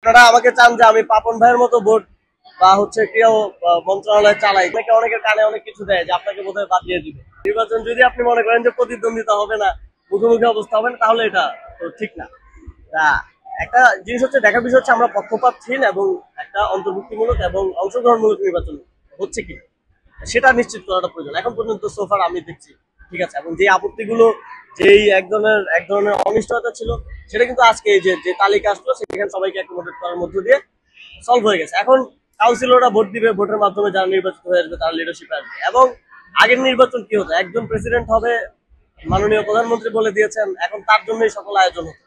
আপনারা আমাকে চান যে আমি পাপন ভাইয়ের মতো ভোট বা হচ্ছে ক্রিয়া মন্ত্রণালয় চালাই, নাকি অনেকের কানে অনেক কিছু দেয় যে আপনাকে বোধহয় বাদ দিয়ে দিবে। নির্বাচন যদি আপনি মনে করেন যে প্রতিদ্বন্দ্বিতা হবে না, মুখোমুখি অবস্থা হবে না, তাহলে এটা তো ঠিক না। একটা জিনিস হচ্ছে, দেখার বিষয় হচ্ছে আমরা পক্ষপাতহীন এবং একটা অন্তর্ভুক্তিমূলক এবং অংশগ্রহণমূলক নির্বাচন হচ্ছে কি সেটা নিশ্চিত করাটা প্রয়োজন। এখন পর্যন্ত সোফার আমি দেখছি ঠিক আছে, এবং যে আপত্তিগুলো, যেই এক ধরনের অনিশ্চয়তা ছিল, সেটা কিন্তু আজকে এই যে তালিকা আসলো সেখানে সবাইকে অ্যাকোমোডেট করার মধ্য দিয়ে সলভ হয়ে গেছে। এখন কাউন্সিলররা ভোট দিবে, ভোটের মাধ্যমে যারা নির্বাচিত হয়ে আসবে তারা লিডারশিপে আসবে। এবং আগের নির্বাচন কি হতো, একজন প্রেসিডেন্ট হবে, মাননীয় প্রধানমন্ত্রী বলে দিয়েছেন, এখন তার জন্যই সকল আয়োজন হতো।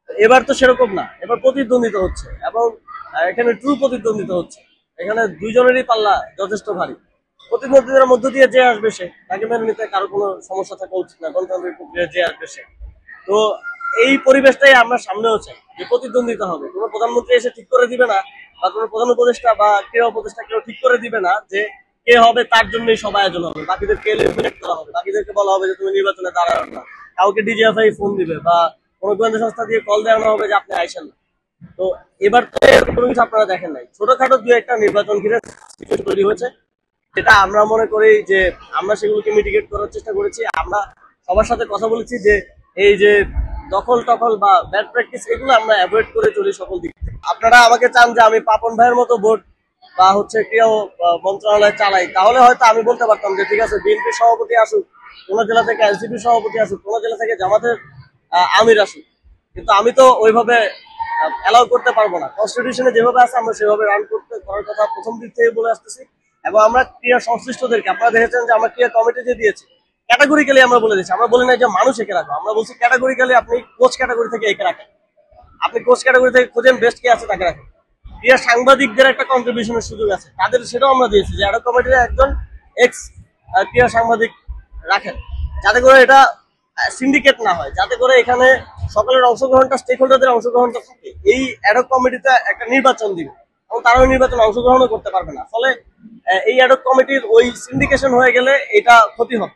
এবার তো সেরকম না, এবার প্রতিদ্বন্দ্বিতা হচ্ছে এবং এখানে ট্রু প্রতিদ্বন্দ্বিতা হচ্ছে। এখানে দুইজনেরই পাল্লা যথেষ্ট ভারী। প্রতিদ্বন্দ্বিতার মধ্য দিয়ে যে আসবে সে, তাকে মেনে নিতে কারো কোনো সমস্যা থাকা উচিত না। গণতান্ত্রিক প্রক্রিয়া যে আসবে সে। তো এই পরিবেশটাই আমরা সামনেও চাই, যে প্রতিদ্বন্দ্বিতা হবে। কোনো প্রধানমন্ত্রী এসে ঠিক করে দিবে না, বা কোনো প্রধান উপদেষ্টা বা ক্রীড়া উপদেষ্টা কেউ ঠিক করে দিবে না যে কে হবে তার জন্যই সব আয়োজন হবে, বাকিদেরকে এলিমিনেট করা হবে, বাকিদেরকে বলা হবে যে তুমি নির্বাচনে দাঁড়ানো না। কাউকে ডিজিএফআই ফোন দিবে বা কোনো গোয়েন্দা সংস্থা দিয়ে কল দেওয়ানো হবে যে আপনি আইসেন না। তো এবার তো এরকম কোনো কিছু আপনারা দেখেন নাই। ছোটখাটো দু একটা নির্বাচন ঘিরে সিচুয়েশন তৈরি হয়েছে, যেটা আমরা মনে করি যে আমরা সেগুলোকে মিটিগেট করার চেষ্টা করেছি। আমরা সবার সাথে কথা বলেছি যে এই যে দখল টখল বা ব্যাড প্র্যাকটিস, এগুলো আমরা অ্যাভয়েড করে চলি সকল দিক থেকে। আপনারা আমাকে চান যে আমি পাপন ভাইয়ের মতো ভোট বা হচ্ছে ক্রিয়া মন্ত্রণালয় চালাই, তাহলে হয়তো আমি বলতে পারতাম যে ঠিক আছে, বিএনপি সভাপতি আসুক, কোন জেলা থেকে এনসিপি সভাপতি আসুক, কোন জেলা থেকে জামাতের আমির আসুক। কিন্তু আমি তো ওইভাবে অ্যালাউ করতে পারবো না। কনস্টিটিউশনে যেভাবে আছে আমরা সেভাবে রান করার কথা প্রথম দিক থেকে বলে আসতেছি। এবং আমরা ক্রিয়া সংশ্লিষ্টদেরকে, আপনারা দেখেছেন যে আমরা ক্রিয়া কমিটি যে দিয়েছি, ক্যাটাগরিক্যালি আমরা বলে দিচ্ছি। আমরা বলি না যে মানুষ একে রাখো, আমরা বলছি ক্যাটাগরিক্যালি আপনি কোচ ক্যাটাগরি থেকে একে রাখেন, আপনি কোচ ক্যাটাগরি থেকে খুঁজেন বেস্ট কে আছে তাকে রাখেন। ক্রিয়া সাংবাদিকদের একটা কন্ট্রিবিউশনের সুযোগ আছে, তাদের সেটাও আমরা দিয়েছি যে অ্যাডক কমিটির একজন এক্স ক্রিয়া সাংবাদিক রাখেন, যাতে করে এটা সিন্ডিকেট না হয়, যাতে করে এখানে সকলের অংশগ্রহণটা, স্টেক হোল্ডারদের অংশগ্রহণটা থাকে। এই অ্যাডক কমিটিতে একটা নির্বাচন দিবে এবং তারাও নির্বাচনে অংশগ্রহণও করতে পারবে না। ফলে এই অ্যাডক কমিটির ওই সিন্ডিকেশন হয়ে গেলে এটা ক্ষতি হবে।